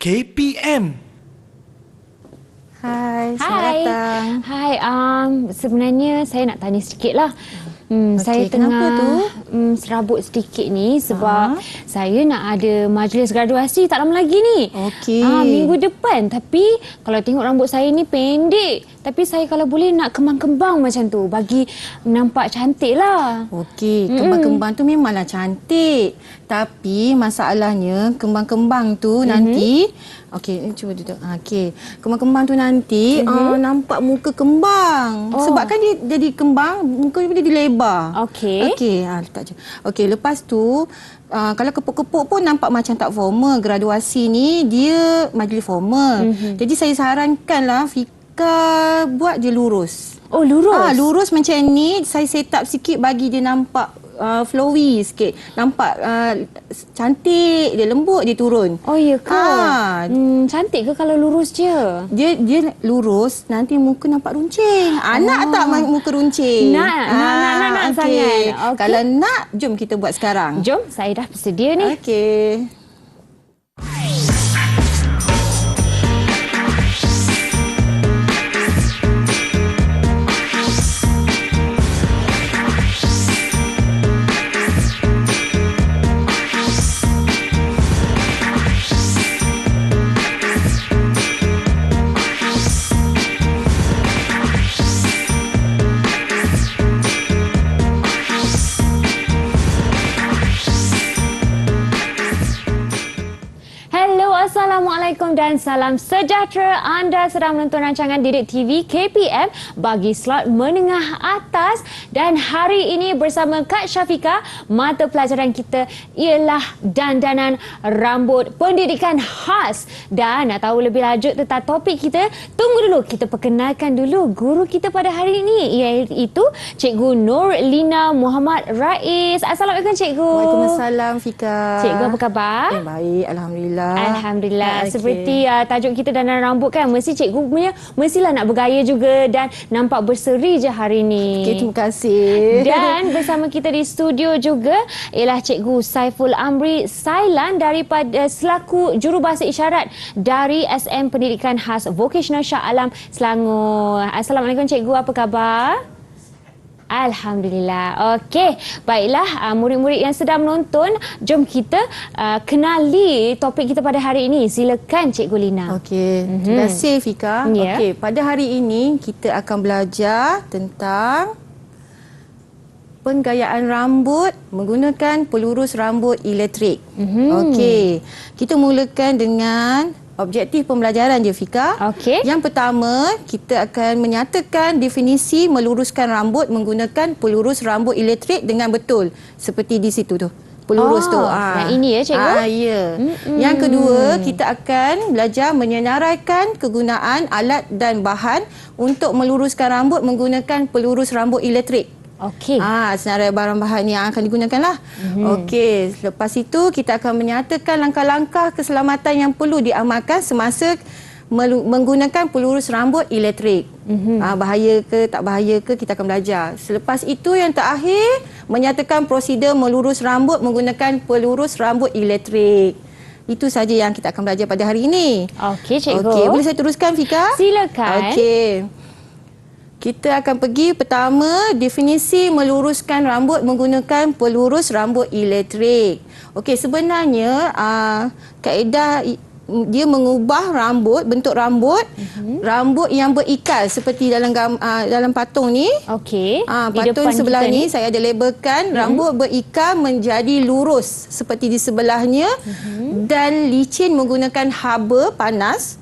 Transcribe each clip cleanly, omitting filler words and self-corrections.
KPM. Hai, selamat datang. Hai, sebenarnya saya nak tanya sedikit lah. Saya kenapa tengah serabut sedikit ni sebab saya nak ada majlis graduasi tak lama lagi ni. Okey. Minggu depan. Tapi kalau tengok rambut saya ni pendek. Tapi saya kalau boleh nak kembang-kembang macam tu bagi nampak cantik lah. Okey, kembang-kembang tu memanglah cantik. Tapi masalahnya kembang-kembang tu nanti okey, cuba duduk. Okey. Kembang-kembang tu nanti nampak muka kembang. Sebab kan dia jadi kembang, muka dia dilebar. Okey. Okey, letak je. Okey, lepas tu kalau kepuk-kepuk pun nampak macam tak formal. Graduasi ni dia majlis formal. Jadi saya sarankanlah Fika buat je lurus. Oh, lurus? Lurus macam ni. Saya set up sikit bagi dia nampak flowy sikit. Nampak cantik, dia lembut, dia turun. Oh, ya ke? Cantik ke kalau lurus je? Dia lurus, nanti muka nampak runcing. Nak tak muka runcing? Nak sangat. Okay. Kalau nak, jom kita buat sekarang. Jom, saya dah bersedia ni. Okey. Assalamualaikum dan salam sejahtera. Anda sedang menonton rancangan Didik TV KPM bagi slot menengah atas dan hari ini bersama Kak Syafika, mata pelajaran kita ialah dandanan rambut pendidikan khas. Dan nak tahu lebih lanjut tentang topik kita, tunggu dulu kita perkenalkan dulu guru kita pada hari ini iaitu Cikgu Nur Lina Muhammad Rais. Assalamualaikum Cikgu. Waalaikumsalam Fika. Cikgu apa khabar? Baik, alhamdulillah. Alhamdulillah. Seperti tajuk kita dandanan rambut kan, mesti cikgu punya mestilah nak bergaya juga dan nampak berseri je hari ni. Okay, terima kasih. Dan bersama kita di studio juga ialah Cikgu Saiful Amri Sailan daripada selaku jurubahasa isyarat dari SM Pendidikan Khas Vocational Shah Alam Selangor. Assalamualaikum Cikgu, apa khabar? Alhamdulillah. Okey, baiklah murid-murid yang sedang menonton, jom kita kenali topik kita pada hari ini. Silakan Cikgu Lina. Okey, terima kasih Fika. Yeah. Okey, pada hari ini kita akan belajar tentang penggayaan rambut menggunakan pelurus rambut elektrik. Okey, kita mulakan dengan objektif pembelajaran je Fika. Okey. Yang pertama, kita akan menyatakan definisi meluruskan rambut menggunakan pelurus rambut elektrik dengan betul. Seperti di situ tu. Pelurus tu. Yang ini ya Cikgu? Ya. Yang kedua, kita akan belajar menyenaraikan kegunaan alat dan bahan untuk meluruskan rambut menggunakan pelurus rambut elektrik. Okey. Senarai barang bahan yang akan digunakan lah. Okey, lepas itu kita akan menyatakan langkah-langkah keselamatan yang perlu diamalkan semasa menggunakan pelurus rambut elektrik. Bahaya ke tak bahaya ke kita akan belajar. Selepas itu yang terakhir, menyatakan prosedur melurus rambut menggunakan pelurus rambut elektrik. Itu saja yang kita akan belajar pada hari ini. Okey Cikgu. Okey, boleh saya teruskan Fika? Silakan. Okey. Kita akan pergi pertama, definisi meluruskan rambut menggunakan pelurus rambut elektrik. Okey, sebenarnya kaedah dia mengubah rambut, bentuk rambut, rambut yang berikal seperti dalam patung ni. Okey. Patung sebelah ni saya ada labelkan rambut berikal menjadi lurus seperti di sebelahnya dan licin menggunakan haba panas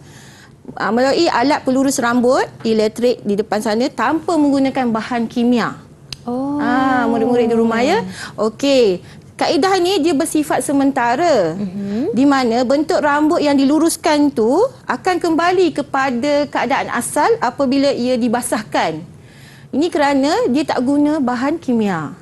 melalui alat pelurus rambut elektrik di depan sana tanpa menggunakan bahan kimia. Murid-murid di rumah ya. Okey. Kaedah ni dia bersifat sementara. Di mana bentuk rambut yang diluruskan tu akan kembali kepada keadaan asal apabila ia dibasahkan. Ini kerana dia tak guna bahan kimia.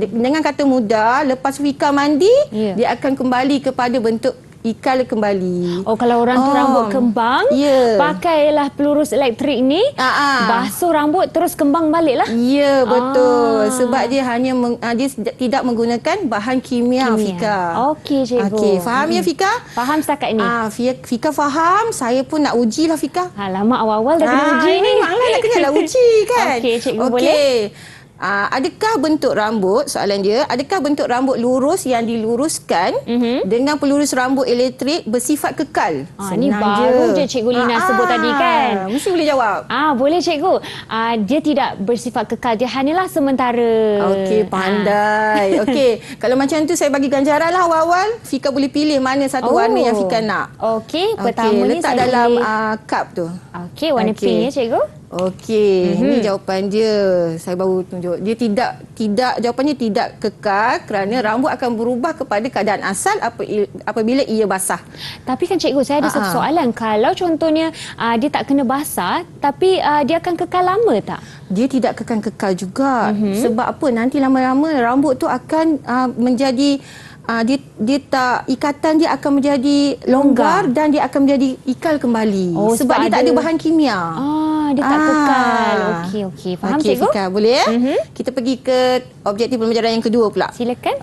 Dengan kata mudah, lepas Fika mandi, dia akan kembali kepada bentuk ikal kembali. Oh, kalau orang tu rambut kembang, pakailah pelurus elektrik ni, basuh rambut terus kembang balik lah. Ya, betul. Sebab dia hanya dia tidak menggunakan bahan kimia. Fika. Okey, cikgu. Okey, faham ya Fika? Faham setakat ini. Fika faham. Saya pun nak uji lah Fika. Alamak, awal-awal dah kena uji ni. Memanglah nak kenalah uji kan. Okey, cikgu boleh. Adakah bentuk rambut, soalan dia, adakah bentuk rambut lurus yang diluruskan dengan pelurus rambut elektrik bersifat kekal? Ini baru je Cikgu Lina sebut tadi kan. Mesti boleh jawab. Boleh cikgu. Dia tidak bersifat kekal, dia hanyalah sementara. Okey, pandai. Okey, kalau macam tu saya bagi ganjaran lah awal-awal. Fika boleh pilih mana satu warna yang Fika nak. Okey, pertama ni letak saya dalam pilih cup tu. Okey, warna pink ya cikgu. Okey, ini jawapan dia. Saya baru tunjuk. Dia tidak jawapannya tidak kekal kerana rambut akan berubah kepada keadaan asal apabila ia basah. Tapi kan cikgu, saya ada satu soalan. Kalau contohnya dia tak kena basah, tapi dia akan kekal lama tak? Dia tidak kekal juga. Sebab apa? Nanti lama-lama rambut tu akan menjadi ikatan dia akan menjadi longgar dan dia akan menjadi ikal kembali. Sebab dia tak ada bahan kimia. Dia tak kekal. Okey. Faham cikgu? Fika, boleh ya? Kita pergi ke objektif pembelajaran yang kedua pula. Silakan.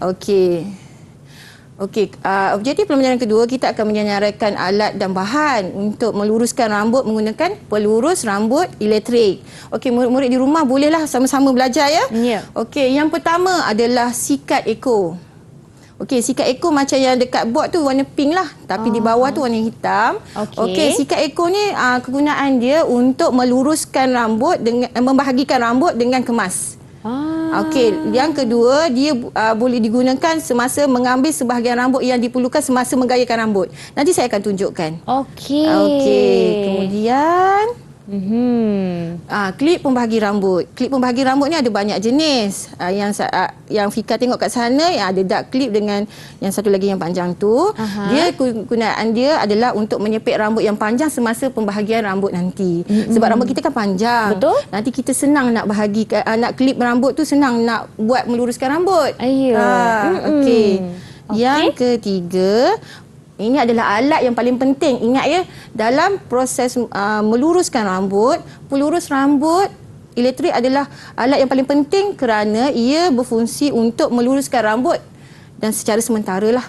Okey, objektif pembelajaran kedua, kita akan menyenaraikan alat dan bahan untuk meluruskan rambut menggunakan pelurus rambut elektrik. Okey, murid-murid di rumah bolehlah sama-sama belajar ya. Okey, yang pertama adalah sikat ekor. Okey, sikat ekor macam yang dekat board tu warna pink lah. Tapi di bawah tu warna hitam. Okey, sikat ekor ni kegunaan dia untuk meluruskan rambut, dengan membahagikan rambut dengan kemas. Okey, yang kedua, dia boleh digunakan semasa mengambil sebahagian rambut yang diperlukan semasa menggayakan rambut. Nanti saya akan tunjukkan. Okey, kemudian klip pembahagi rambut. Klip pembahagi rambut ni ada banyak jenis. Yang Fika tengok kat sana, yang ada dark clip dengan yang satu lagi yang panjang tu. Dia kegunaan dia adalah untuk menyepit rambut yang panjang semasa pembahagian rambut nanti. Sebab rambut kita kan panjang. Betul. Nanti kita senang nak bahagikan, nak klip rambut tu senang nak buat meluruskan rambut. Okey. Yang ketiga, ini adalah alat yang paling penting. Ingat ya, dalam proses meluruskan rambut, pelurus rambut elektrik adalah alat yang paling penting kerana ia berfungsi untuk meluruskan rambut dan secara sementara lah.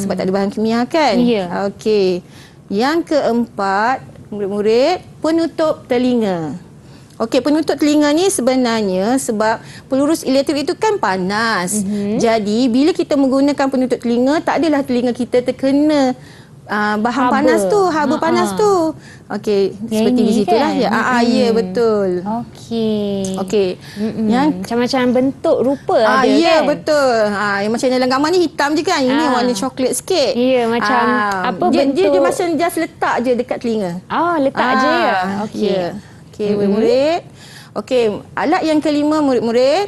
Sebab tak ada bahan kimia kan. Okey. Yang keempat, murid-murid, penutup telinga. Okey, penutup telinga ni sebenarnya sebab pelurus elektrik itu kan panas. Jadi, bila kita menggunakan penutup telinga, tak adalah telinga kita terkena bahan panas tu, haba panas tu. Okey, seperti di situlah kan? Ya, betul. Okey. Yang macam-macam bentuk rupa ada kan? Ya, betul. Yang macam dalam gambar ni hitam je kan. Ini warna coklat sikit. Ya, macam apa bentuk? Dia macam just letak je dekat telinga. Letak je ya. Okey. Okey, murid-murid. Okey, alat yang kelima murid-murid,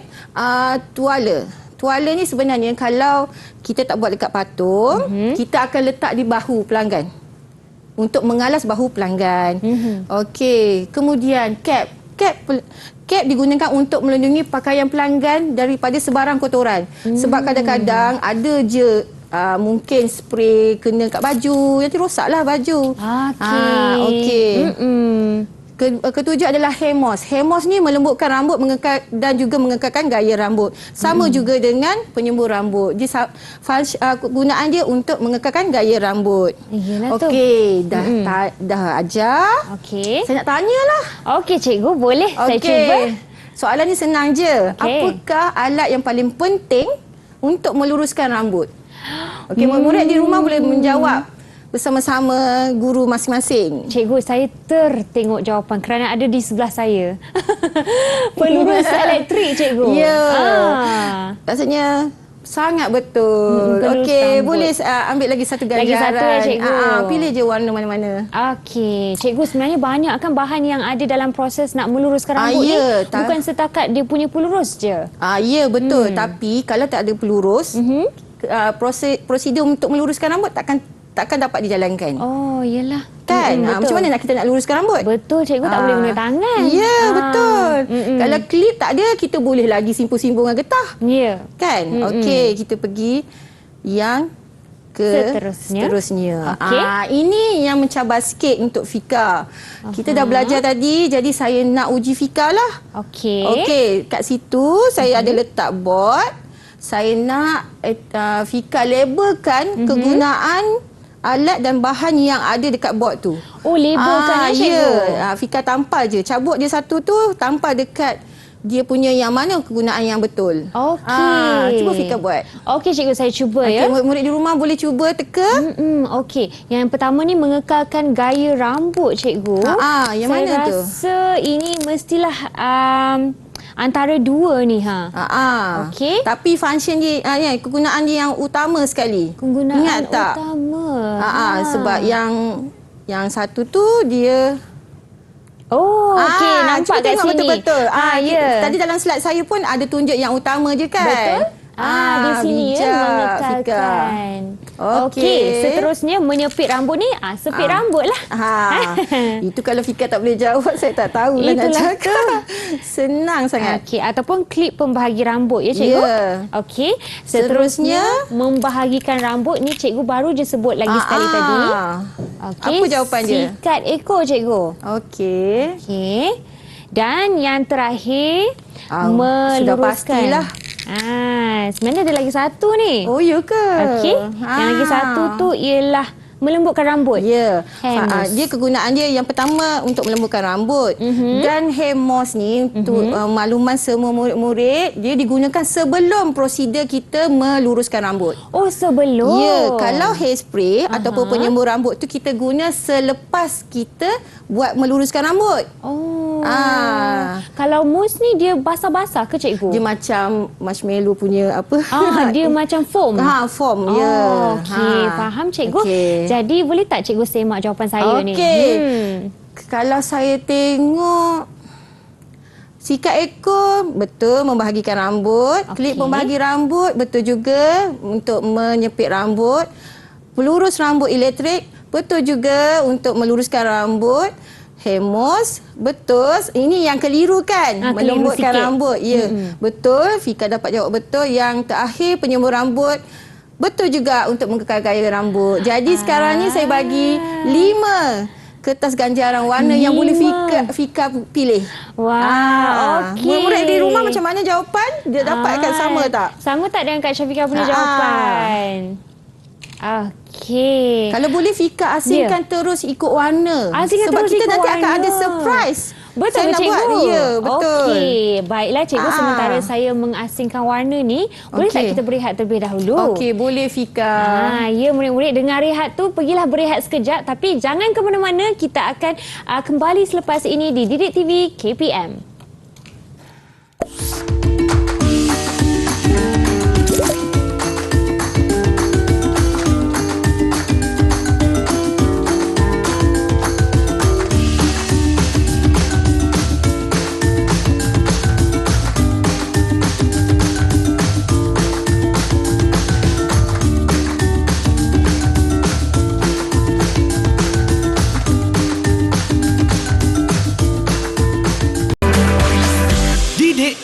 tuala. Tuala ni sebenarnya kalau kita tak buat dekat patung, kita akan letak di bahu pelanggan untuk mengalas bahu pelanggan. Okey, kemudian cap. Cap digunakan untuk melindungi pakaian pelanggan daripada sebarang kotoran. Sebab kadang-kadang ada je mungkin spray kena kat baju, nanti rosaklah baju. Okey. Ketujuh adalah hair moss. Hair moss ni melembutkan rambut dan juga mengekalkan gaya rambut. Sama juga dengan penyembur rambut. Dia gunaan dia untuk mengekalkan gaya rambut. Okey, dah ajar. Okey. Saya nak tanyalah. Okey cikgu, boleh saya cuba. Soalan ni senang je. Apakah alat yang paling penting untuk meluruskan rambut? Okey, murid di rumah boleh menjawab bersama-sama guru masing-masing. Cikgu, saya tertengok jawapan kerana ada di sebelah saya. Pelurus elektrik, cikgu. Ya. Rasanya sangat betul. Okey, boleh ambil lagi satu ganjaran. Lagi satu ya, cikgu. Pilih je warna mana-mana. Okey, cikgu, sebenarnya banyak kan bahan yang ada dalam proses nak meluruskan rambut ni. Bukan setakat dia punya pelurus je. Ya, betul. Tapi kalau tak ada pelurus, prosedur untuk meluruskan rambut takkan dapat dijalankan. Yelah. Kan? Macam mana kita nak luruskan rambut? Betul, cikgu tak boleh guna tangan. Ya, betul. Kalau klip tak ada, kita boleh lagi simpul-simpul dengan getah. Ya. Kan? Okey, kita pergi yang ke Seterusnya. Okey. Ini yang mencabar sikit untuk Fika. Kita dah belajar tadi, jadi saya nak uji Fika lah. Okey. Okey, kat situ saya ada letak board. Saya nak Fika labelkan kegunaan alat dan bahan yang ada dekat board tu. Oh, labelkan cikgu. Ya. Fika tampal je. Cabut dia satu tu, tampal dekat dia punya yang mana kegunaan yang betul. Okey. Cuba Fika buat. Okey cikgu, saya cuba ya. Murid-murid di rumah boleh cuba teka. Okey. Yang pertama ni mengekalkan gaya rambut cikgu. Yang mana tu? Saya rasa ini mestilah antara dua ni Okey. Tapi function dia kegunaan dia yang utama sekali. Kegunaan Ingat tak? utama. Sebab yang satu tu dia Okey, nampak cuba kat tengok sini. betul-betul. Ya. Tadi dalam slide saya pun ada tunjuk yang utama je kan? Betul? Di sini bijak, mengekalkan. Okey, seterusnya menyepit rambut ni, sepit rambut lah. Itu kalau Fika tak boleh jawab, saya tak tahulah nak Itulah cakap. Senang sangat. Okey, ataupun klip pembahagi rambut ya cikgu. Okey, seterusnya membahagikan rambut ni cikgu baru je sebut lagi sekali tadi. Okey. Apa jawapan dia? Sikat ekor cikgu. Okey. Okey. Dan yang terakhir Sudah meluruskan. pastilah. Sebenarnya ada lagi satu ni. Oh, ya ke? Okey. Yang lagi satu tu ialah melembutkan rambut. Ya. Hair moss. Dia kegunaan dia yang pertama untuk melembutkan rambut. Dan hair moss ni untuk makluman semua murid-murid, dia digunakan sebelum prosedur kita meluruskan rambut. Oh, sebelum. Ya, kalau hairspray ataupun penyembur rambut tu kita guna selepas kita buat meluruskan rambut. Kalau mousse ni dia basah-basah ke cikgu? Dia macam marshmallow punya apa? Dia macam foam. Foam, ya. Okey, faham cikgu. Okey. Jadi boleh tak cikgu semak jawapan saya ni? Okey. Kalau saya tengok sikat ekor, betul membahagikan rambut. Klip pembahagi rambut, betul juga untuk menyepit rambut. Pelurus rambut elektrik, betul juga untuk meluruskan rambut. Hair moss, betul. Ini yang keliru kan? Melembutkan rambut. Ya, betul. Fika dapat jawab betul. Yang terakhir, penyembur rambut. Betul juga untuk mengekalkan gaya rambut. Jadi sekarang ni saya bagi 5 kertas ganjaran warna yang boleh Fika pilih. Wah, okey. Murid di rumah macam mana jawapan? Dia dapatkan sama tak? Sama tak dengan Kak Syafika punya jawapan? Okey. Kalau boleh Fika asingkan terus ikut warna. Sebab terus kita ikut nanti warna. akan ada surprise. Betul saya cikgu? nak buat. Ya, betul. Okey. Baiklah cikgu, sementara saya mengasingkan warna ni, boleh tak kita berehat terlebih dahulu? Okey, boleh Fika. Ya murid-murid, dengar rehat tu, pergilah berehat sekejap. Tapi jangan ke mana-mana, kita akan kembali selepas ini di Didik TV KPM.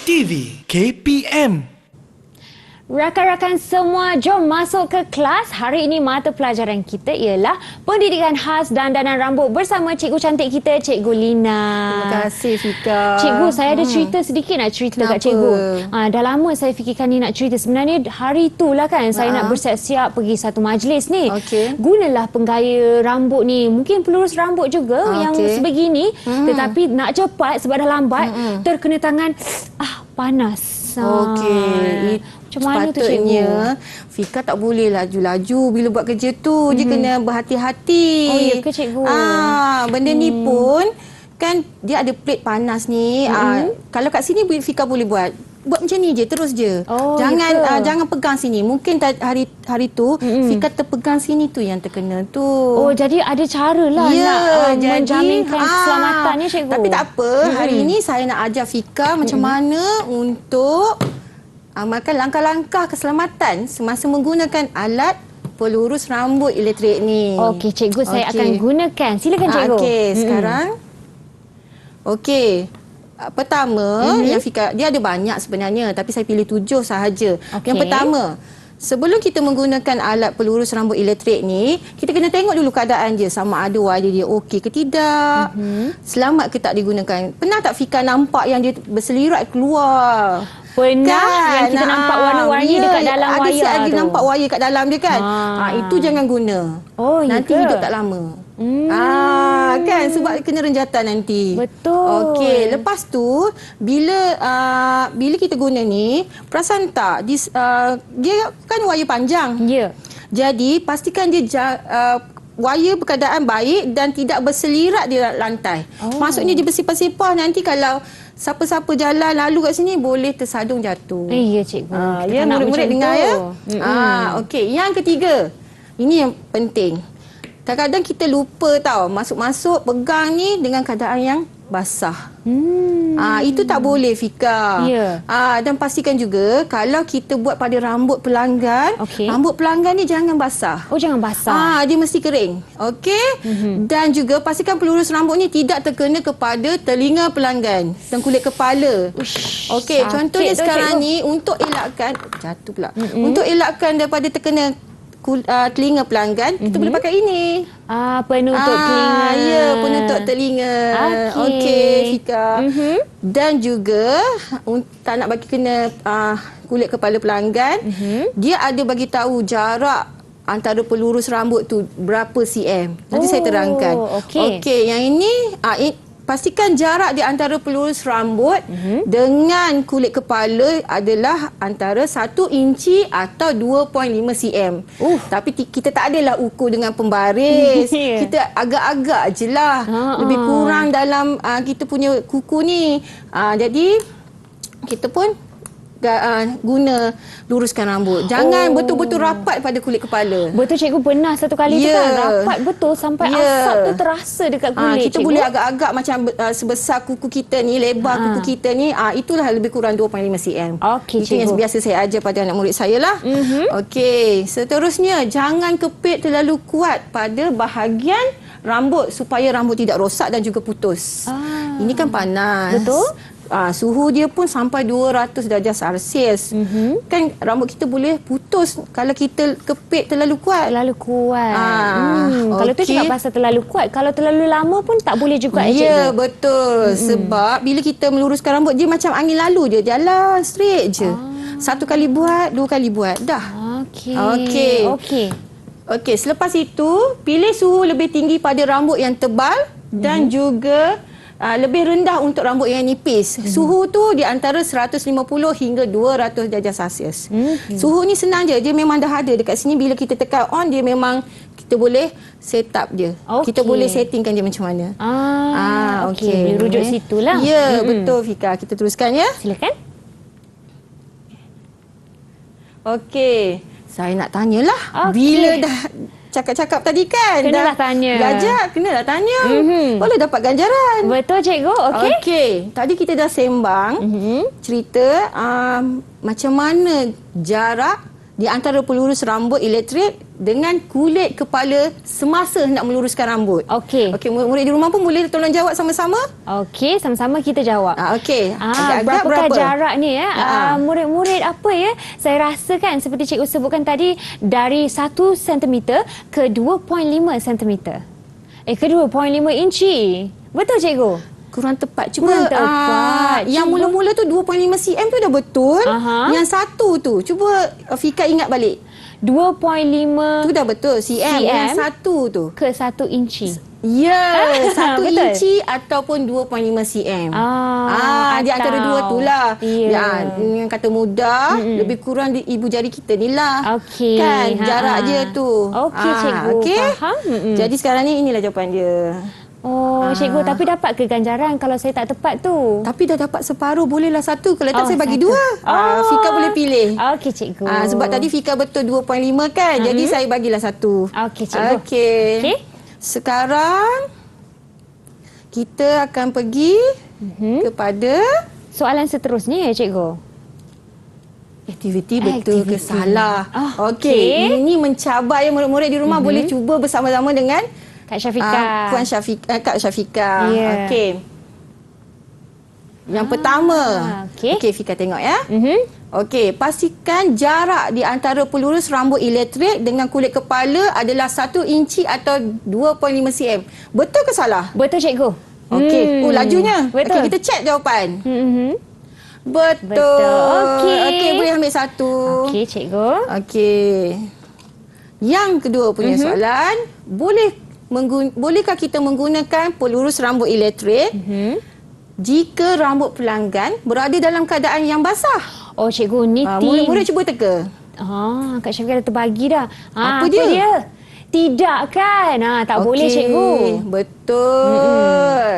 TV KPM. Rakan-rakan semua, jom masuk ke kelas. Hari ini mata pelajaran kita ialah pendidikan khas dandanan rambut bersama cikgu cantik kita, Cikgu Lina. Terima kasih Fika. Cikgu, saya ada cerita sedikit nak cerita kat cikgu. Dah lama saya fikirkan ni nak cerita. Sebenarnya hari tu lah kan saya nak bersiap-siap pergi satu majlis ni. Gunalah penggaya rambut ni. Mungkin pelurus rambut juga yang sebegini. Tetapi nak cepat sebab dah lambat, terkena tangan panas. Okey. Macam mana tu sepatutnya cikgu? Fika tak boleh laju-laju bila buat kerja tu. Dia kena berhati-hati. Oh, ya ke cikgu? Benda ni pun kan dia ada plate panas ni. Kalau kat sini Fika boleh buat macam ni je, terus je. Jangan pegang sini. Mungkin hari tu Fika terpegang sini tu yang terkena tu. Oh, jadi ada cara lah nak menjaminkan keselamatan ni cikgu. Tapi tak apa. Hari ini saya nak ajar Fika macam mana untuk amalkan langkah-langkah keselamatan semasa menggunakan alat pelurus rambut elektrik ni. Okey, cikgu, saya akan gunakan. Silakan cikgu. Okey, sekarang. Okey. Pertama, yang Fika, dia ada banyak sebenarnya tapi saya pilih 7 sahaja. Yang pertama, sebelum kita menggunakan alat pelurus rambut elektrik ni, kita kena tengok dulu keadaan dia, sama ada wire dia okey ke tidak, selamat ke tak digunakan. Pernah tak Fika nampak yang dia berselirat keluar? Pernah yang kita nampak warna-warni dekat dalam wayar ada tu. nampak wire kat dalam dia kan. Itu jangan guna. Oh, nanti ya ke? hidup tak lama. Kan sebab kena renjatan nanti. Betul. Okey, lepas tu bila kita guna ni, perasan tak dia kan wire panjang. Ya. Jadi pastikan dia wire berkeadaan baik dan tidak berselirat di lantai. Maksudnya dia bersepah-sepah, nanti kalau siapa-siapa jalan lalu kat sini boleh tersadung jatuh. Ya cikgu. Ya, murid-murid dengar ya. Okey, yang ketiga. Ini yang penting. Kadang-kadang kita lupa tahu masuk-masuk pegang ni dengan keadaan yang basah. Itu tak boleh Fika. Ya. Dan pastikan juga kalau kita buat pada rambut pelanggan, rambut pelanggan ni jangan basah. Oh, jangan basah. Dia mesti kering. Okey? Dan juga pastikan pelurus rambut ni tidak terkena kepada telinga pelanggan dan kulit kepala. Okey, contohnya sekarang ni untuk elakkan jatuh pula. Untuk elakkan daripada terkena telinga pelanggan, kita boleh pakai ini. Penutup telinga. Ya, penutup telinga. Okey, Fika. Dan juga tak nak bagi kena kulit kepala pelanggan, dia ada bagi tahu jarak antara pelurus rambut tu berapa cm. Nanti saya terangkan. Okey, yang ini pastikan jarak di antara pelurus rambut dengan kulit kepala adalah antara 1 inci atau 2.5 cm. Tapi kita tak adalah ukur dengan pembaris. Kita agak-agak je lah. Lebih kurang dalam kita punya kuku ni. Jadi kita pun guna luruskan rambut. Jangan betul-betul rapat pada kulit kepala. Betul cikgu, pernah satu kali tu kan rapat betul sampai asap tu terasa dekat kulit. Kita boleh agak-agak macam sebesar kuku kita ni, lebar kuku kita ni, itulah lebih kurang 2.5 cm. Okey, itu yang biasa saya ajar pada anak murid saya lah. Okey, seterusnya jangan kepit terlalu kuat pada bahagian rambut supaya rambut tidak rosak dan juga putus. Ini kan panas. Betul. Suhu dia pun sampai 200 darjah Celsius. Kan rambut kita boleh putus kalau kita kepit terlalu kuat. Terlalu kuat. Kalau tu cakap pasal terlalu kuat, kalau terlalu lama pun tak boleh juga. Ya, betul. Sebab bila kita meluruskan rambut, dia macam angin lalu je, jalan straight je. Satu kali buat, 2 kali buat, dah. Okey, selepas itu pilih suhu lebih tinggi pada rambut yang tebal dan juga lebih rendah untuk rambut yang nipis. Suhu tu di antara 150 hingga 200 darjah Celsius. Suhu ni senang je. Dia memang dah ada dekat sini. Bila kita tekan on, dia memang kita boleh set up dia. Kita boleh settingkan dia macam mana. Okey. Rujuk situlah. Ya, betul Fika. Kita teruskan ya. Silakan. Okey. Saya nak tanyalah. Bila dah cakap-cakap tadi kan, kenalah tanya. Belajar, kenalah tanya. Boleh dapat ganjaran. Betul cikgu. Okey. Tadi kita dah sembang cerita macam mana jarak di antara pelurus rambut elektrik dengan kulit kepala semasa nak meluruskan rambut. Okey, murid di rumah pun boleh tolong jawab sama-sama. Okey, sama-sama kita jawab. Okey. Berapakah jarak ni ya? Murid-murid apa ya? Saya rasa kan seperti cikgu sebutkan tadi, dari 1 cm ke 2.5 cm. Ke 2.5 inci. Betul cikgu? Kurang tepat. Cuba yang mula-mula tu 2.5 cm tu dah betul. Yang satu tu cuba Fika ingat balik. 2.5 tu dah betul cm. Yang satu tu ke 1 inci. Ya, 1 inci ataupun 2.5 cm. Di antara dua tu lah. Yang kata mudah, lebih kurang di ibu jari kita ni lah. Kan jarak dia tu. Cikgu. Faham? Jadi sekarang ni inilah jawapan dia. Cikgu, tapi dapat ke ganjaran kalau saya tak tepat tu? Tapi dah dapat separuh, bolehlah 1. Kalau tak saya bagi 2. Fika boleh pilih. Okey cikgu. Sebab tadi Fika betul 2.5 kan. Jadi saya bagilah 1. Okey cikgu. Okey. Sekarang kita akan pergi kepada soalan seterusnya ya cikgu. Aktiviti betul ke salah? Okey. Ini mencabar ya murid-murid di rumah. Boleh cuba bersama-sama dengan Kak Syafika. Puan Syafika. Kak Syafika. Okey. Yang pertama. Okey. Okey, Fika tengok ya. Okey, pastikan jarak di antara pelurus rambut elektrik dengan kulit kepala adalah 1 inci atau 2.5 cm. Betul ke salah? Betul, cikgu. Okey. Lajunya. Betul. Okey, kita cek jawapan. Betul. Betul. Okey. Okey, boleh ambil satu. Okey, cikgu. Okey. Yang kedua punya soalan, bolehkah kita menggunakan pelurus rambut elektrik jika rambut pelanggan berada dalam keadaan yang basah? Oh, cikgu, ni Murid-murid cuba teka. Kak Syafika dah terbagi dah. Apa dia? Tidak kan? Tak boleh, cikgu. Betul.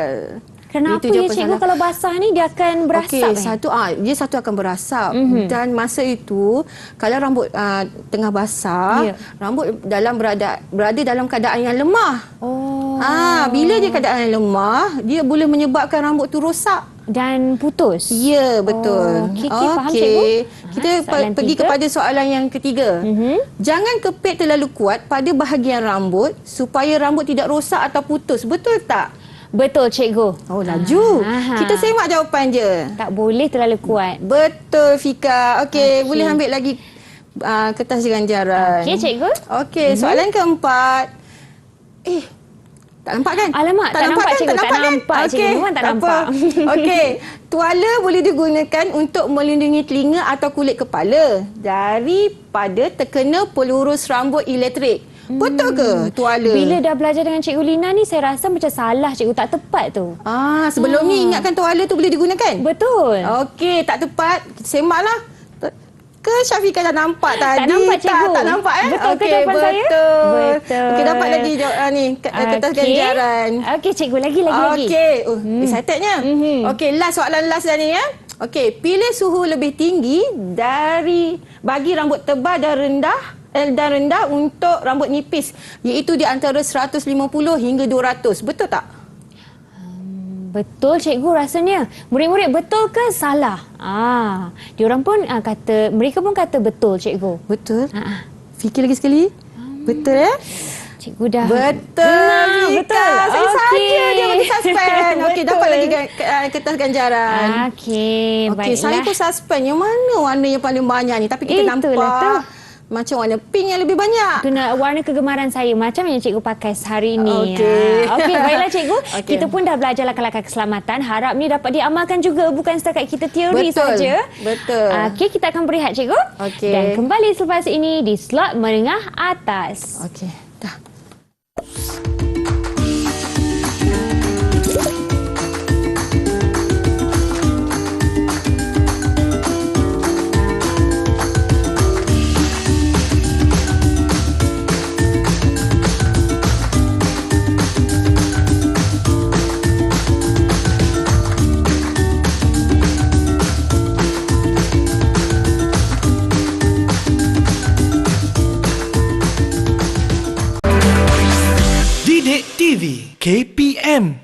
Kenapa Itu ya, jawapan cikgu? salah. Kalau basah ni dia akan berasap. Okey, dia satu akan berasap dan masa itu kalau rambut tengah basah, rambut berada dalam keadaan yang lemah. Bila dia keadaan yang lemah, dia boleh menyebabkan rambut tu rosak Dan putus. ya, betul. Okey, faham, cikgu. Kita Soalan pergi 3. kepada soalan yang ketiga. Jangan kepit terlalu kuat pada bahagian rambut supaya rambut tidak rosak atau putus. Betul tak? Betul, cikgu. Oh, laju. Kita semak jawapan je. Tak boleh terlalu kuat. Betul, Fika. Okey, boleh ambil lagi kertas ganjaran. Okey, cikgu. Okey, soalan keempat. Tak nampak kan? Alamak, tak nampak, cikgu. Tak nampak, cikgu. Memang tak nampak. Okey, tuala boleh digunakan untuk melindungi telinga atau kulit kepala daripada terkena pelurus rambut elektrik. Betul ke tuala? Bila dah belajar dengan Cikgu Lina ni, saya rasa macam salah, cikgu. Tak tepat tu. Sebelum ni ingatkan tuala tu boleh digunakan? Betul. Okey, tak tepat. Kita semaklah. Ke Syafika dah nampak tadi? Tak nampak, cikgu. Tak nampak Betul ke Okey, jawapan saya? Betul. Okey, dapat lagi kertas ganjaran. Okey, cikgu. Lagi. Okey. Excitednya. Okey, soalan last dah ni ya. Okey, pilih suhu lebih tinggi bagi rambut tebal dan rendah untuk rambut nipis, iaitu di antara 150 hingga 200. Betul tak? Betul, cikgu, rasanya. Murid-murid, betul ke salah? Diorang pun mereka pun kata betul, cikgu. Betul. Fikir lagi sekali. Betul ya? Cikgu dah. Betul. Betul. Saya saja dia bagi suspend. Okey, dapat lagi kertas ganjaran. Okey, baiklah. Okey, saya pun suspend. Yang mana warna yang paling banyak ni? Tapi kita nampak macam warna pink yang lebih banyak. Itu warna kegemaran saya. Macam yang cikgu pakai hari ini. Okey, baiklah, cikgu. Kita pun dah belajar langkah-langkah keselamatan. Harap ni dapat diamalkan juga. Bukan setakat kita teori saja. Betul. Okey, kita akan berehat, cikgu. Okey. Dan kembali selepas ini di slot menengah atas. Okey, dah. TV KPM.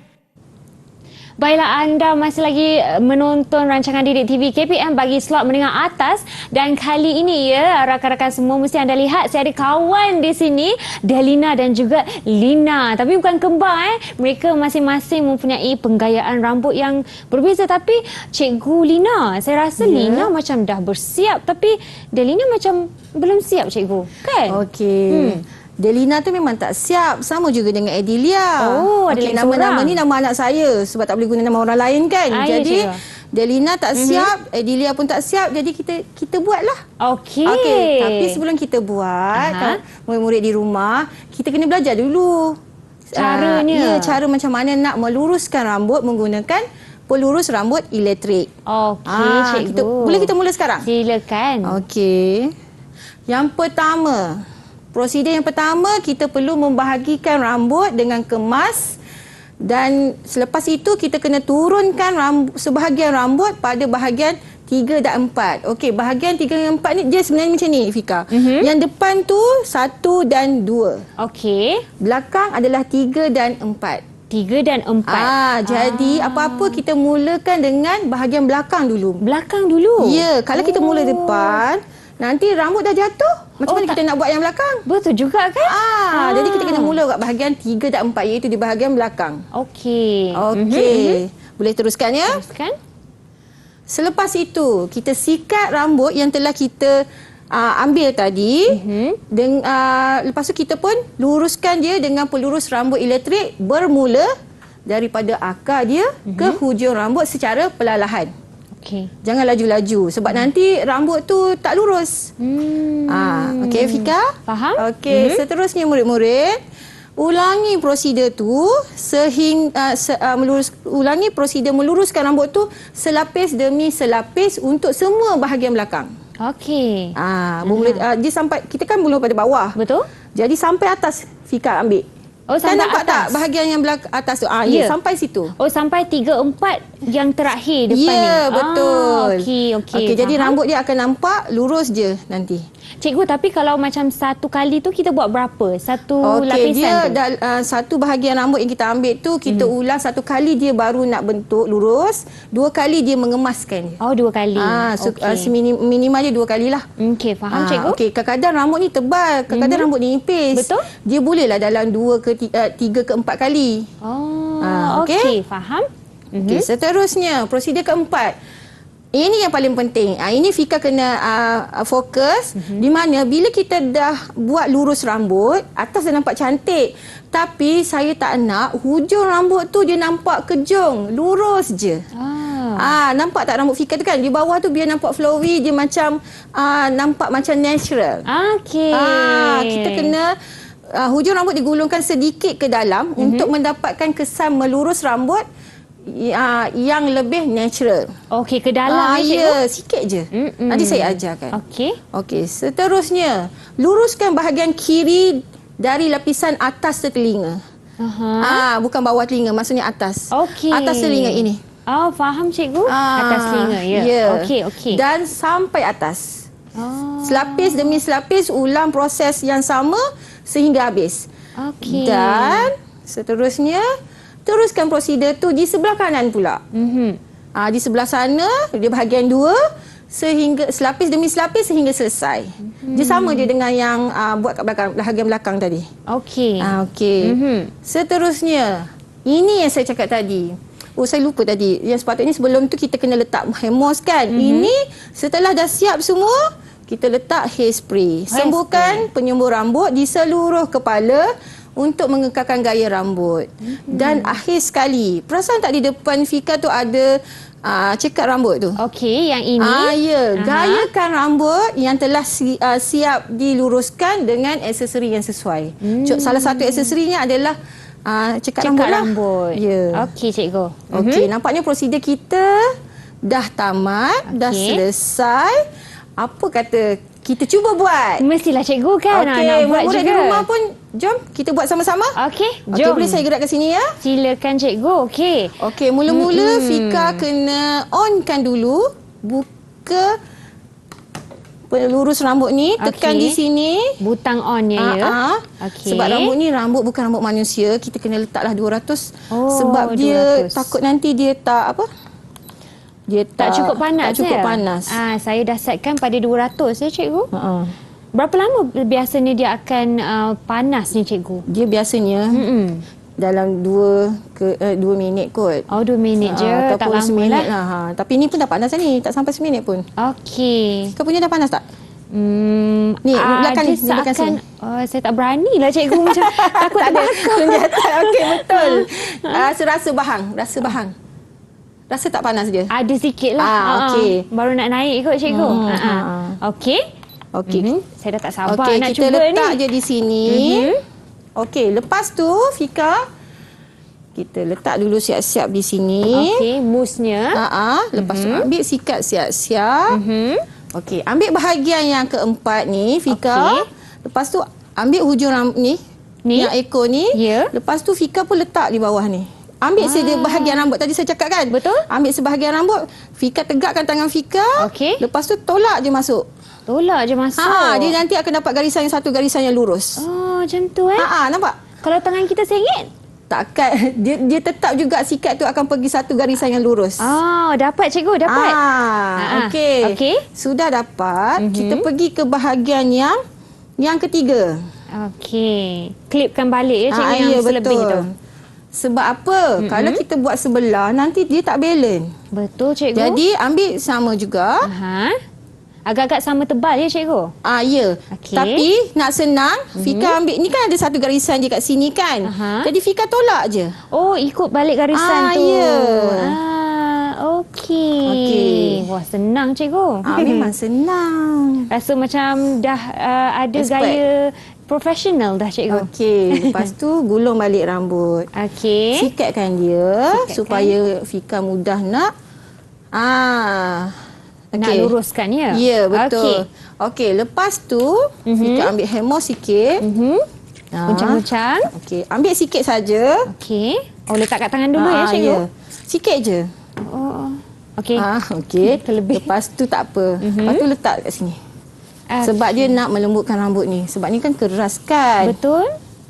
Baiklah, anda masih lagi menonton rancangan Didik TV KPM bagi slot menengah atas, dan kali ini ya, rakan-rakan semua mesti anda lihat saya ada kawan di sini, Delina dan juga Lina. Tapi bukan kembar mereka masing-masing mempunyai penggayaan rambut yang berbeza. Tapi Cikgu Lina, saya rasa Lina macam dah bersiap, tapi Delina macam belum siap, cikgu. Kan? Okey. Delina tu memang tak siap. Sama juga dengan Edilia. Ada lagi nama-nama seorang. ni nama anak saya. Sebab tak boleh guna nama orang lain kan. Jadi Delina tak siap, Edilia pun tak siap. Jadi kita buatlah. Okey. Tapi sebelum kita buat, kalau murid-murid di rumah, kita kena belajar dulu. Caranya. Cara macam mana nak meluruskan rambut menggunakan pelurus rambut elektrik. Okey, cikgu. Boleh kita mula sekarang? Silakan. Okey. Yang pertama, prosedur yang pertama, kita perlu membahagikan rambut dengan kemas, dan selepas itu kita kena turunkan sebahagian rambut pada bahagian 3 dan 4. Okey, bahagian 3 dan 4 ni dia sebenarnya macam ni, Fika. Yang depan tu 1 dan 2. Okey. Belakang adalah 3 dan 4. 3 dan 4. Jadi apa-apa kita mulakan dengan bahagian belakang dulu. Belakang dulu? Ya, kalau kita mula depan, nanti rambut dah jatuh. Macam mana kita nak buat yang belakang? Betul juga kan? Jadi kita kena mula kat bahagian 3 dan 4, iaitu di bahagian belakang. Okey. Okey. Boleh teruskan ya? Teruskan. Selepas itu, kita sikat rambut yang telah kita ambil tadi. Lepas tu kita pun luruskan dia dengan pelurus rambut elektrik bermula daripada akar dia ke hujung rambut secara perlahan. Okey. Jangan laju-laju sebab nanti rambut tu tak lurus. Okey Fika? Faham? Okey, seterusnya murid-murid, ulangi prosedur tu sehingga ulangi prosedur meluruskan rambut tu selapis demi selapis untuk semua bahagian belakang. Okey. Dia sampai, kita kan mula pada bawah. Betul? Jadi sampai atas Fika ambil. Oh, Kan sampai nampak atas. tak bahagian yang belakang atas tu? Ya. Sampai situ. Oh, sampai 3/4 yang terakhir depan ni. Ya, betul. Okey. Jadi Faham? rambut dia akan nampak lurus je nanti. Cikgu, tapi kalau macam satu kali tu kita buat berapa? Satu Okey, lapisan tu? satu bahagian rambut yang kita ambil tu kita ulang satu kali dia baru nak bentuk lurus, dua kali dia mengemaskan dia. Oh, 2 kali. Minimal dia 2 kali lah. Okey, faham cikgu? Okey, kadang-kadang rambut ni tebal, kadang-kadang rambut ni nipis. Betul. Dia bolehlah dalam 3 ke 4 kali. Oh, okey. okey, faham? Okey, seterusnya prosedur keempat. Ini yang paling penting. Ini Fika kena fokus di mana bila kita dah buat lurus rambut, atas dah nampak cantik. Tapi saya tak nak hujung rambut tu dia nampak kejung, lurus je. Nampak tak rambut Fika tu kan? Di bawah tu biar nampak flowy, dia macam nampak macam natural. Okey. Kita kena hujung rambut digulungkan sedikit ke dalam untuk mendapatkan kesan melurus rambut yang lebih natural. Okey, ke dalam cikgu? Ya, sikit je. Nanti saya ajarkan. Okey, seterusnya luruskan bahagian kiri dari lapisan atas telinga. Bukan bawah telinga, maksudnya atas. Okey. Atas telinga ini. Oh, faham cikgu? Atas telinga, ya. Ya. Okey. Dan sampai atas. Selapis demi selapis ulang proses yang sama sehingga habis. Okey. Dan seterusnya teruskan prosedur tu di sebelah kanan pula. Di sebelah sana dia bahagian 2 sehingga selapis demi selapis sehingga selesai. Dia sama je dengan yang buat kat belakang, bahagian belakang tadi. Okey. Okey. Seterusnya, ini yang saya cakap tadi. Saya lupa tadi. Yang sepatutnya sebelum tu kita kena letak hemos kan. Ini setelah dah siap semua, kita letak hairspray. Sembuhkan penyembur rambut di seluruh kepala untuk mengekalkan gaya rambut. Dan akhir sekali, perasan tak di depan Fika tu ada cekat rambut tu? Okey, yang ini. Ya, gayakan rambut yang telah siap diluruskan dengan aksesori yang sesuai. Salah satu aksesorinya adalah cekat rambut. Ya. Okey, cikgu. Okey, nampaknya prosedur kita dah tamat, dah selesai. Apa kata kita cuba buat? Mestilah cikgu kan nak buat murid juga. di rumah pun jom kita buat sama-sama. Okey, Okey, jom. boleh saya gerak ke sini ya? Silakan cikgu. Okey. Okey, mula-mula Fika kena onkan dulu. Buka pelurus rambut ni, tekan di sini. Butang on ya. Okey. Sebab rambut ni bukan rambut manusia, kita kena letaklah 200 sebab 200. dia takut nanti dia tak dia tak cukup panas. Tak cukup panas. Saya dah setkan pada 200 ya cikgu. Berapa lama biasanya dia akan panas ni cikgu? Dia biasanya dalam 2 minit kot. Oh, 2 minit je. Tak lama seminit lah. Tapi ni pun dah panas ni, tak sampai seminit pun. Okey. Kau punya dah panas tak? Ni belakang ni, belakang sini. Saya tak berani lah cikgu macam takut terbakar. Okey, betul. Rasa bahang. Rasa tak panas dia? Ada sikit lah. Okey. Baru nak naik kot cikgu. Okey. Okey. Saya dah tak sabar Okey, nak kita cuba letak ni. je di sini. Okey, lepas tu Fika, kita letak dulu siap-siap di sini. Okey, musnya. Lepas tu ambil sikat siap-siap. Okey, ambil bahagian yang keempat ni Fika. Lepas tu ambil hujung rambut ni. Yang ekor ni. Ya. Lepas tu Fika pun letak di bawah ni. Ambil saja bahagian rambut. Tadi saya cakap kan? Betul. Ambil sebahagian rambut. Fika tegakkan tangan Fika. Okey. Lepas tu tolak je masuk. Tolak je masuk. Dia nanti akan dapat garisan yang satu garisan yang lurus. Oh, macam tu Nampak? Kalau tangan kita sengit? Takkan. Dia tetap juga sikat tu akan pergi satu garisan yang lurus. Dapat cikgu, dapat. Okey. Sudah dapat. Kita pergi ke bahagian yang ketiga. Okey. Klipkan balik ya cikgu yang selebih betul. tu. Sebab apa? Kalau kita buat sebelah, nanti dia tak balance. Betul, cikgu. Jadi ambil sama juga. Aha. Agak-agak sama tebal ya, cikgu? Ya. Okey. Tapi nak senang, Fika ambil ni kan ada satu garisan je kat sini kan. Aha. Jadi Fika tolak je. Oh, ikut balik garisan tu. Ya. Okey. Wah, senang, cikgu. Memang senang. Rasa macam dah ada Expert. gaya profesional dah, cikgu. Okey, lepas tu gulung balik rambut. Okey. Sikatkan dia Sikatkan. supaya Fika mudah nak Nak luruskan ya? Ya, betul. Okey, lepas tu Fika ambil hemor sikit. Guncang-guncang. Okey, ambil sikit saja. Okey. Oh, letak kat tangan dulu ya, cikgu? Ya. Sikit je. Oh. Okey. Okey. Terlebih. Lepas tu tak apa. Lepas tu letak kat sini. Sebab dia nak melembutkan rambut ni. Sebab ni kan keras kan. Betul.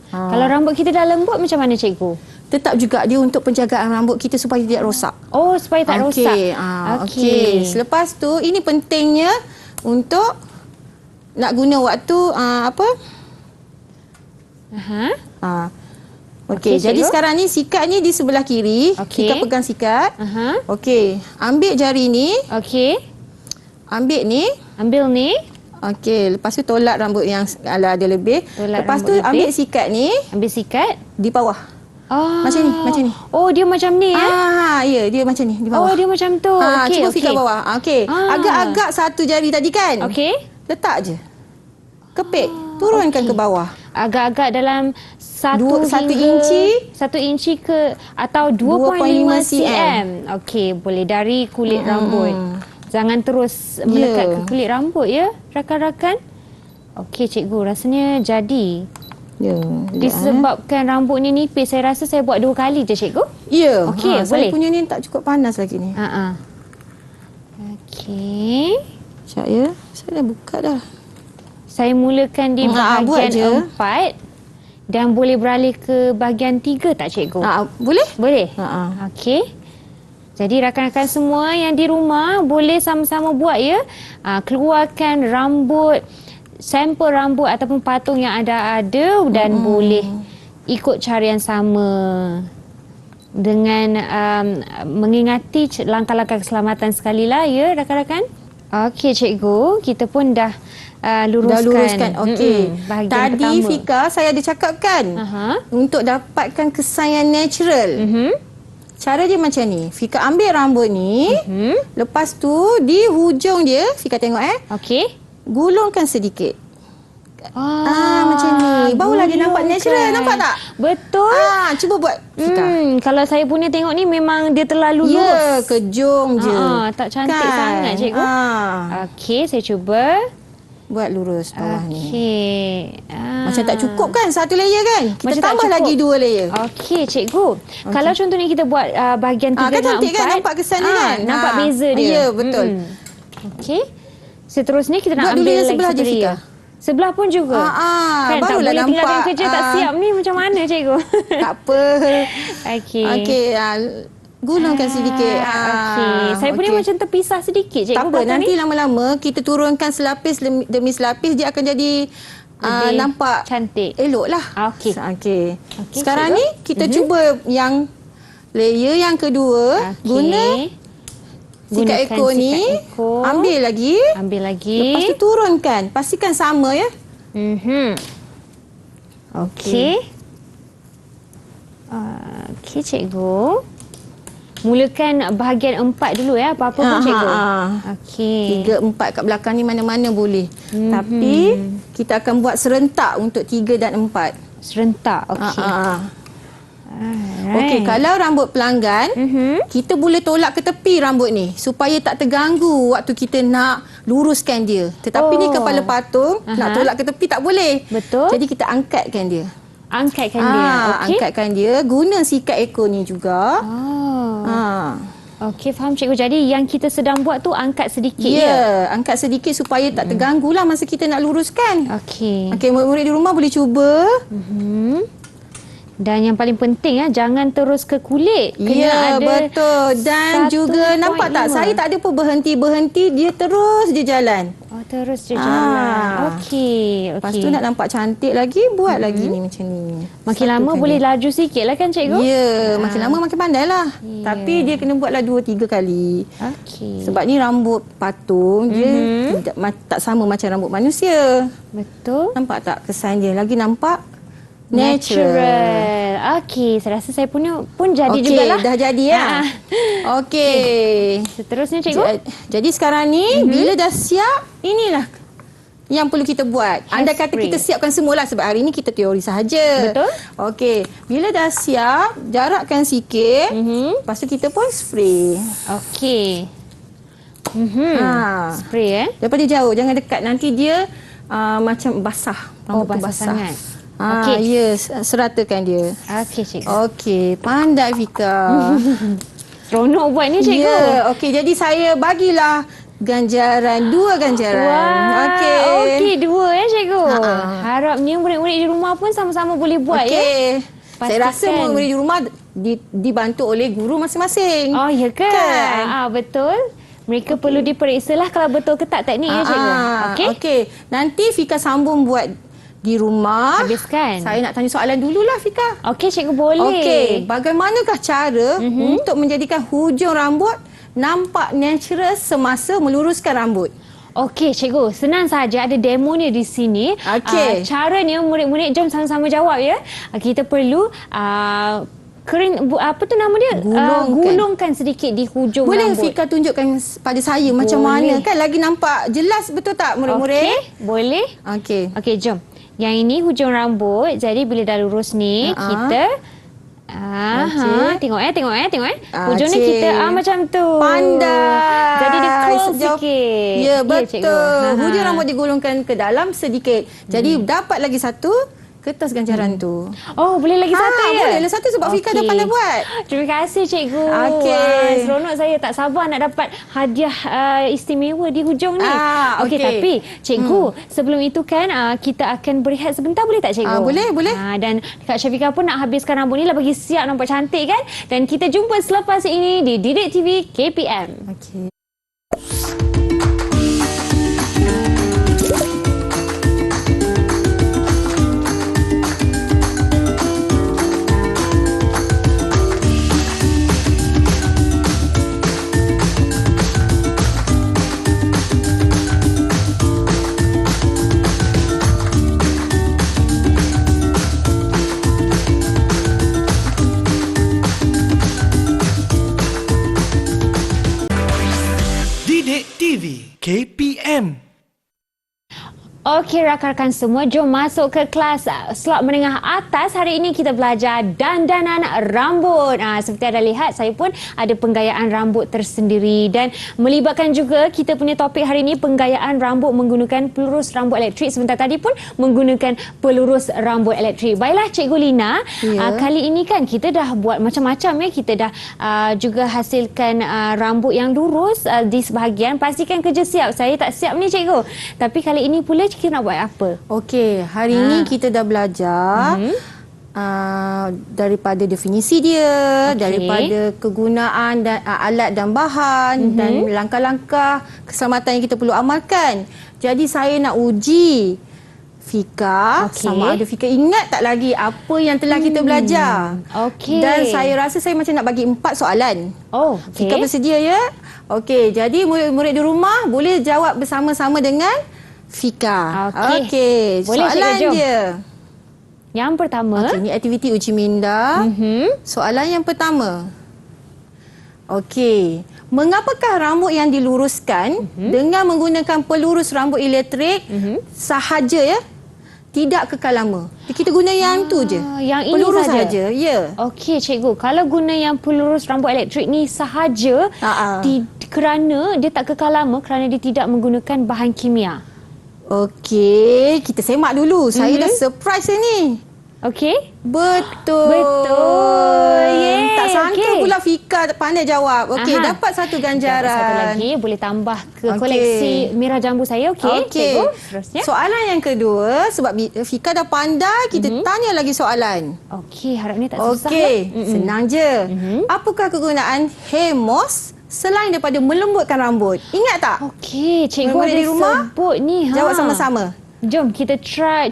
Kalau rambut kita dah lembut macam mana, cikgu? Tetap juga dia untuk penjagaan rambut kita supaya tidak rosak. Oh, supaya tak rosak. Okey. Selepas tu ini pentingnya untuk nak guna waktu Aha. Okey, jadi cikgu. sekarang ni sikat ni di sebelah kiri. Okey. Kita pegang sikat. Aha. Okey, ambil jari ni, Okey. ambil ni. Ambil ni. Okey, lepas tu tolak rambut yang ada lebih. Tolak Lepas rambut tu lebih. ambil sikat ni Ambil sikat. di bawah. Macam ni. Oh, dia macam ni ya? Ya, dia macam ni di bawah. Oh, dia macam tu. Okey, cuba okey. Fika bawah. Okey. Agak-agak satu jari tadi kan? Okey. Letak je. Kepit. Turunkan ke bawah. Agak-agak dalam satu Satu hingga 1 inci ke atau 2.5 2.5 cm. Okey, boleh dari kulit rambut. Jangan terus melekat ke kulit rambut ya, rakan-rakan. Okey, cikgu, rasanya jadi. Ya. Disebabkan rambut ni nipis, saya rasa saya buat 2 kali je, cikgu. Ya. Okey, Saya boleh. punya ni tak cukup panas lagi ni. Okey. Sekejap ya. Saya dah buka dah. Saya mulakan di buat bahagian je. 4 dan boleh beralih ke bahagian 3 tak, cikgu? Boleh? Boleh? Ha. Okey. Jadi rakan-rakan semua yang di rumah boleh sama-sama buat ya. Keluarkan rambut, sampel rambut ataupun patung yang ada dan boleh ikut cara yang sama dengan mengingati langkah-langkah keselamatan sekali lah ya rakan-rakan. Okey, cikgu, kita pun dah luruskan. Okey. Bahagian Tadi pertama. Fika saya ada cakapkan untuk dapatkan kesan yang natural. Cara dia macam ni. Fika ambil rambut ni. Lepas tu di hujung dia, Fika tengok Okey. gulungkan sedikit. Macam ni. Barulah dia nampak natural. Nampak tak? Betul. Cuba buat Fika. Kalau saya punya tengok ni memang dia terlalu lurus. Ya, kejung je. Tak cantik sangat, cikgu. Okey, saya cuba. Buat lurus bawah ni. Okey. Macam tak cukup kan satu layer kan? Kita Macam tak tambah cukup. lagi 2 layer. Okey, cikgu. Kalau contohnya kita buat bahagian 3 Kan dan 4. cantik kan? Nampak kesan dia kan? Nampak beza dia. Ya, betul. Okey. Seterusnya kita nak Buat dulu ambil yang lagi sebelah satu je, layer. Fika. Sebelah pun juga. Kan tak barulah boleh nampak. tinggalkan kerja tak siap ni macam mana, cikgu? Tak apa. Okey. Okey, gulungkan sedikit. Okey. Saya punya macam terpisah sedikit, cikgu. Tak apa, belakang nanti ni. lama-lama kita turunkan selapis demi selapis, dia akan jadi Lebih nampak cantik. elok lah. Okey. Okey. Okey, Sekarang cikgu. ni kita cuba yang layer yang kedua. Okey. Guna sikat Gunakan ekor ni. sikat ekor. Ambil lagi. Ambil lagi. Lepas tu turunkan. Pastikan sama ya. Okey. Okey, cikgu. Mulakan bahagian 4 dulu ya. Apa-apa pun, cikgu. Okey. 3, 4 kat belakang ni mana-mana boleh. Tapi kita akan buat serentak untuk 3 dan 4. Serentak. Okey. Okey, kalau rambut pelanggan, kita boleh tolak ke tepi rambut ni supaya tak terganggu waktu kita nak luruskan dia. Tetapi ni kepala patung, nak tolak ke tepi tak boleh. Betul. Jadi kita angkatkan dia. Angkatkan dia. Okey. Angkatkan dia, guna sikat ekor ni juga. Okey, faham, cikgu. Jadi yang kita sedang buat tu angkat sedikit Ya, angkat sedikit supaya tak terganggulah masa kita nak luruskan. Okey. Okey, murid-murid di rumah boleh cuba. Dan yang paling penting jangan terus ke kulit. Kena Ya, ada betul. Dan juga nampak tak, 1.5. saya tak ada pun berhenti-berhenti, dia terus je jalan. Oh, terus je jalan. Okey. Lepas tu nak nampak cantik lagi, buat lagi ni macam ni. Makin lama boleh laju sikit lah kan cikgu? Ya, makin lama makin pandai lah. Tapi dia kena buatlah 2-3 kali. Okey. Sebab ni rambut patung, dia tak sama macam rambut manusia. Betul. Nampak tak kesan dia? Lagi nampak natural. Okey, saya rasa saya punya pun jadi Okey, jugalah. dah jadi ya. Okey. Seterusnya cikgu. Jadi sekarang ni bila dah siap, inilah yang perlu kita buat. Andai kata Hairspray. kita siapkan semualah sebab hari ni kita teori sahaja. Betul. Okey, bila dah siap, jarakkan sikit. Lepas tu kita pun spray. Okey. Ha. Spray Daripada jauh, jangan dekat. Nanti dia macam basah. Oh, Rambut tu basah sangat. Okey. Okey. Ya, seratakan dia. Okey cikgu. Okey, pandai Fika. Seronok buat ni cikgu. Ya, okey. Jadi saya bagilah ganjaran, 2 ganjaran. Wah, okey 2 cikgu. Ha-ha. Harapnya murid-murid di rumah pun sama-sama boleh buat Okey. Saya rasa Pastikan. murid-murid di rumah dibantu oleh guru masing-masing. Oh, ya ke? Kan? Betul. Mereka perlu diperiksalah kalau betul ke tak teknik ya cikgu. Okey. Okey. Nanti Fika sambung buat di rumah. Habiskan. Saya nak tanya soalan dululah Fika. Okey cikgu, boleh. Okey, bagaimanakah cara untuk menjadikan hujung rambut nampak natural semasa meluruskan rambut? Okey cikgu, senang saja, ada demonya di sini. Okey. Caranya murid-murid jom sama-sama jawab ya. Kita perlu apa tu nama dia? Gulungkan sedikit di hujung Boleh rambut. Fika tunjukkan pada saya macam mana? Kan lagi nampak jelas, betul tak murid-murid? Okey, boleh. Okey. Okey, jom. Yang ini hujung rambut. Jadi bila dah lurus ni, kita tengok tengok. Hujung ni Cik. kita macam tu. Pandai. Jadi dia curl Sejauh- sikit. Ya, cikgu. betul. Hujung rambut digulungkan ke dalam sedikit. Jadi dapat lagi satu kertas ganjaran tu. Oh, boleh lagi satu ya? Boleh lah satu sebab Fika dah Okey. pandai buat. Terima kasih cikgu. Okey. Seronok, saya tak sabar nak dapat hadiah istimewa di hujung ni. Okey. Tapi cikgu, sebelum itu kan kita akan berehat sebentar, boleh tak cikgu? Boleh. Dan Kak Syafika pun nak habiskan rambut ni lah bagi siap nampak cantik kan? Dan kita jumpa selepas ini di Didik TV KPM. Okey. Didik TV KPM. Okey rakan-rakan semua, jom masuk ke kelas slot menengah atas. Hari ini kita belajar dandanan rambut. Seperti anda lihat, saya pun ada penggayaan rambut tersendiri dan melibatkan juga kita punya topik hari ini penggayaan rambut menggunakan pelurus rambut elektrik. Sebentar tadi pun menggunakan pelurus rambut elektrik. Baiklah Cikgu Lina, kali ini kan kita dah buat macam-macam ya. Kita dah juga hasilkan rambut yang lurus di sebahagian. Pastikan kerja siap. Saya tak siap ni Cikgu. Tapi kali ini pula kita nak buat apa? Okey, hari ni kita dah belajar daripada definisi dia, daripada kegunaan dan alat dan bahan dan langkah-langkah keselamatan yang kita perlu amalkan. Jadi saya nak uji Fika, sama ada Fika ingat tak lagi apa yang telah kita belajar. Okey. Dan saya rasa saya macam nak bagi 4 soalan. Oh, Fika bersedia ya? Okey, jadi murid-murid di rumah boleh jawab bersama-sama dengan Fika. Okey. Boleh, Soalan Cikgu, jom. dia. Yang pertama. Okey, ni aktiviti uji minda. Soalan yang pertama. Okey, mengapakah rambut yang diluruskan dengan menggunakan pelurus rambut elektrik sahaja ya? Tidak kekal lama. Kita guna yang tu je. Yang ini pelurus saja. Ya. Okey cikgu, kalau guna yang pelurus rambut elektrik ni sahaja kerana dia tak kekal lama, kerana dia tidak menggunakan bahan kimia. Okey, kita semak dulu. Saya dah surprise ni. Okey. Betul. Betul. Yeay. Tak sangka pula Fika pandai jawab. Okey, Aha. dapat satu ganjaran. Dapat satu lagi, boleh tambah ke Okey. koleksi Merah Jambu saya. Okey, cikgu. Seterusnya. Soalan yang kedua, sebab Fika dah pandai, kita tanya lagi soalan. Okey, harap ni tak susah. Okey, lah. senang je. Apakah kegunaan hair moss selain daripada melembutkan rambut? Ingat tak? Okey, cikgu Murid ada di rumah, sebut ni. Jawab sama-sama. Jom kita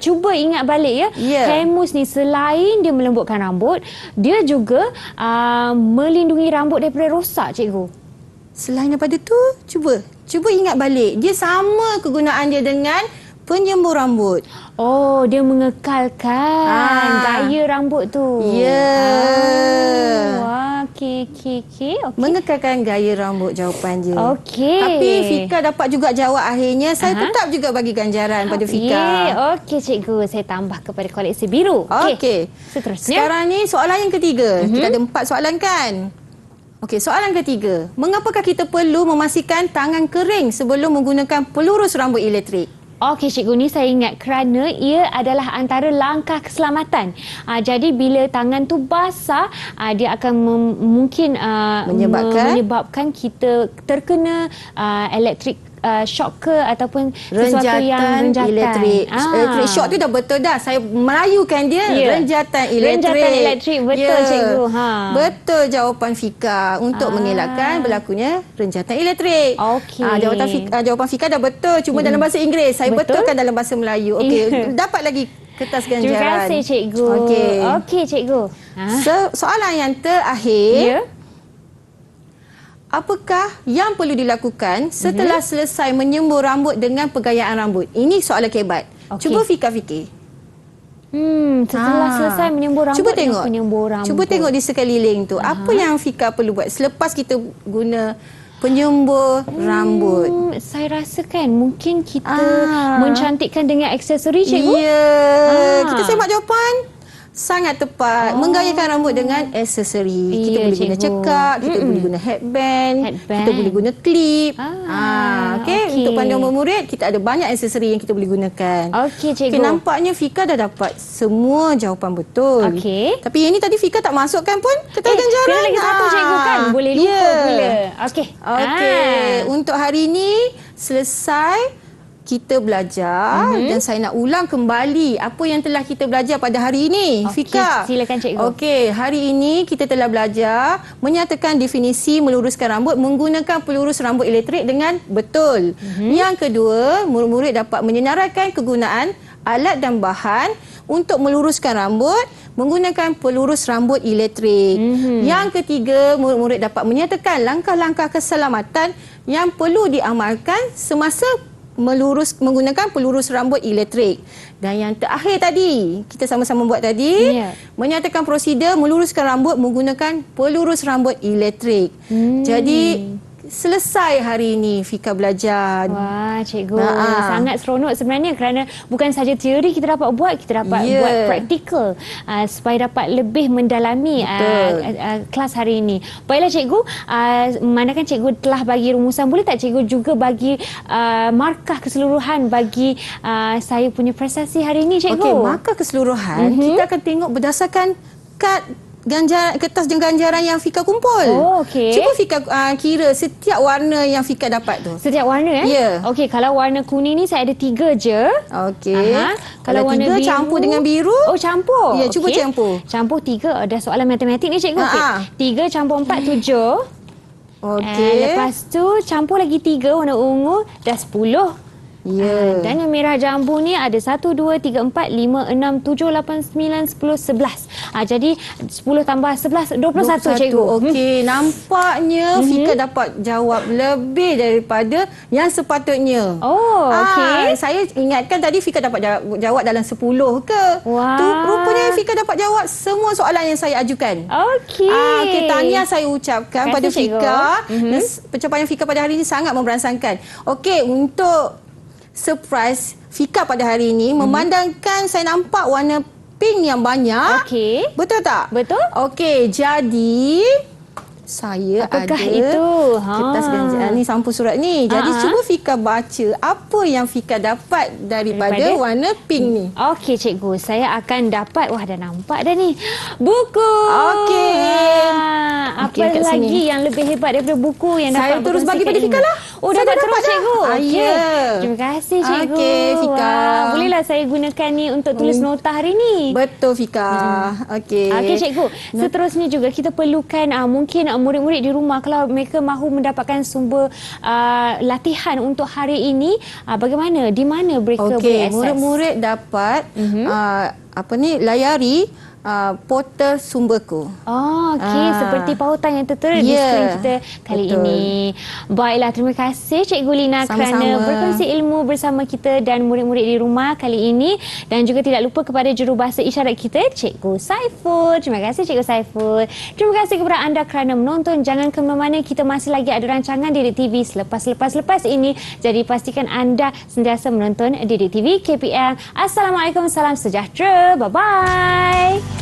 cuba ingat balik ya. Ya. Hair mousse ni selain dia melembutkan rambut, dia juga melindungi rambut daripada rosak, cikgu. Selain daripada tu, cuba ingat balik. Dia sama kegunaan dia dengan penyembur rambut. Oh, dia mengekalkan gaya rambut tu. Ya. Wah, okey. Mengekalkan gaya rambut jawapan dia. Okey. Tapi Fika dapat juga jawab akhirnya. Saya tetap juga bagi ganjaran pada Fika. Okey, cikgu. Saya tambah kepada koleksi biru. Okey. Seterusnya. Sekarang ni soalan yang ketiga. Kita ada 4 soalan kan? Okey, soalan ketiga. Mengapakah kita perlu memastikan tangan kering sebelum menggunakan pelurus rambut elektrik? Okey, cikgu, ni saya ingat kerana ia adalah antara langkah keselamatan. Jadi bila tangan tu basah, dia akan mungkin menyebabkan kita terkena elektrik shock ke ataupun sesuatu yang renjatan elektrik. Elektrik shock tu dah betul dah. Saya melayukan dia. Renjatan elektrik. Renjatan elektrik, betul cikgu. Betul jawapan Fika untuk mengelakkan berlakunya renjatan elektrik. Okey. Jawapan Fika dah betul. Cuma dalam bahasa Inggeris. Saya betulkan dalam bahasa Melayu. Okey, dapat lagi kertas ganjaran. Terima kasih cikgu. Okey cikgu. Soalan yang terakhir. Ya. Apakah yang perlu dilakukan setelah selesai menyembur rambut dengan pegayaan rambut? Ini soalan kebat. Okey. Cuba Fika fikir. Setelah selesai menyembur rambut, Cuba tengok. penyembur rambut. Cuba tengok di sekeliling tu. Apa yang Fika perlu buat selepas kita guna penyembur rambut? Saya rasa kan mungkin kita mencantikkan dengan aksesori, cikgu. Ya. Kita semak jawapan. Sangat tepat. Menggayakan rambut dengan aksesori. Kita boleh guna cekak, kita boleh guna headband, kita boleh guna klip. Okey, untuk panduan murid kita ada banyak aksesori yang kita boleh gunakan. Okey, cikgu. Okay, nampaknya Fika dah dapat semua jawapan betul. Okey. Tapi yang ni tadi Fika tak masukkan pun kertas ganjaran. Kena lagi satu, cikgu kan. Boleh lupa pula. Okey. Okey. Untuk hari ini selesai kita belajar dan saya nak ulang kembali apa yang telah kita belajar pada hari ini. Okey, Fika. silakan cikgu. Okey, hari ini kita telah belajar menyatakan definisi meluruskan rambut menggunakan pelurus rambut elektrik dengan betul. Yang kedua, murid-murid dapat menyenaraikan kegunaan alat dan bahan untuk meluruskan rambut menggunakan pelurus rambut elektrik. Yang ketiga, murid-murid dapat menyatakan langkah-langkah keselamatan yang perlu diamalkan semasa menggunakan pelurus rambut elektrik. Dan yang terakhir tadi, kita sama-sama buat tadi, menyatakan prosedur meluruskan rambut menggunakan pelurus rambut elektrik. Jadi selesai hari ini Fika belajar. Wah, cikgu. Sangat seronok sebenarnya kerana bukan saja teori kita dapat buat, kita dapat buat praktikal supaya dapat lebih mendalami kelas hari ini. Baiklah cikgu, memandangkan cikgu telah bagi rumusan, boleh tak cikgu juga bagi markah keseluruhan bagi saya punya prestasi hari ini, cikgu? Okey, markah keseluruhan kita akan tengok berdasarkan kertas ganjaran yang Fika kumpul. Oh, okey. Cuba Fika kira setiap warna yang Fika dapat tu. Setiap warna Ya. Okey, kalau warna kuning ni saya ada 3 je. Okey. Kalau warna 3 biru campur dengan biru. Oh, campur. Ya, cuba campur. Campur 3, ada soalan matematik ni cikgu. Okey. 3 campur 4 7. Okey. Lepas tu campur lagi 3 warna ungu dah 10. Ya. Dan yang merah jambu ni ada 1, 2, 3, 4, 5, 6, 7, 8, 9, 10, 11. Jadi 10 tambah 11, 21 cikgu. Okey, nampaknya Fika dapat jawab lebih daripada yang sepatutnya. Oh, okey. Saya ingatkan tadi Fika dapat jawab dalam 10 ke. Wah. Tu rupanya Fika dapat jawab semua soalan yang saya ajukan. Okey. Okey, tahniah saya ucapkan pada cikgu. Fika. Pencapaian Fika pada hari ini sangat memberansangkan. Okey, untuk surprise Fika pada hari ini memandangkan saya nampak warna pink yang banyak. Okey. Betul tak? Betul. Okey, jadi saya Apakah ada itu? kertas ganjian ni, sampul surat ni. Jadi cuba Fika baca apa yang Fika dapat daripada warna pink ni. Okey cikgu, saya akan dapat, wah dah nampak dah ni, buku. Okey. Apa Okey, kat lagi sini. yang lebih hebat daripada buku yang Saya dapat terus bagi berkongsi pada kat Fika ini? lah. Oh, Saya dapat dah terus dapat dah. cikgu. Okey. Ya. Terima kasih cikgu. Okey, Fika. Wah, bolehlah saya gunakan ni untuk tulis nota hari ni. Betul Fika. Okey. Okey cikgu, seterusnya juga kita perlukan mungkin murid-murid di rumah kalau mereka mahu mendapatkan sumber latihan untuk hari ini, bagaimana, di mana mereka boleh Okey, akses? murid-murid dapat layari portal Sumberku. Oh, okey. Seperti pautan yang tertera di skrin kita kali betul. ini. Baiklah, terima kasih Cikgu Lina Sama-sama. kerana berkongsi ilmu bersama kita dan murid-murid di rumah kali ini. Dan juga tidak lupa kepada jurubahasa isyarat kita, Cikgu Saiful. Terima kasih Cikgu Saiful. Terima kasih kepada anda kerana menonton. Jangan ke mana-mana, kita masih lagi ada rancangan Didik TV selepas ini. Jadi pastikan anda sentiasa menonton Didik TV KPM. Assalamualaikum, salam sejahtera. Bye-bye.